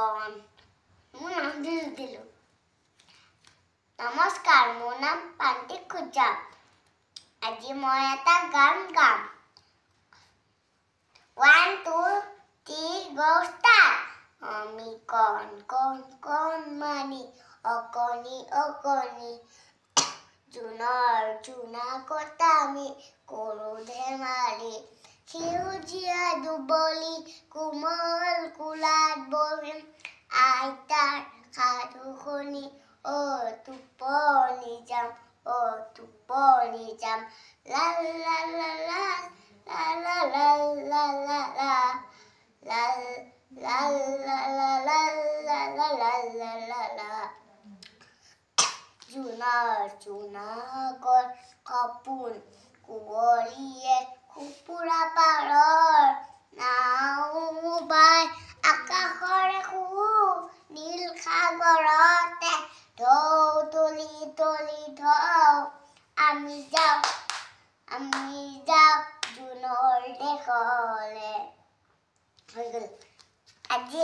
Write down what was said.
কণ মোৰ নাম দিলো নমস্কাৰ মোৰ নাম প্ৰান্তিক খুজা আজি মই এটা গান গাম 1 2 3 go start আমি কণ কণ কণ মানি অকণি অকণি জোনৰ জোনা কটা আমি কৰোঁ ধেমালি সেউজীয়া দুবলি কোমল কোলাত বহিম আইতাৰ সাধু শুনি টোপনি যাম লা লা লা লা লা লা লা লা লা লা লা লা লা লা লা লা লা জোনাকৰ সপোন কুঁৱলীয়ে কুকুৰা পাৰৰ নাও বাই আকাশৰে নীল সাগৰতে ঢৌ তুলি তুলি ঢৌ আমি যাওঁ জোনৰ দেশলে হৈ গ'ল আজি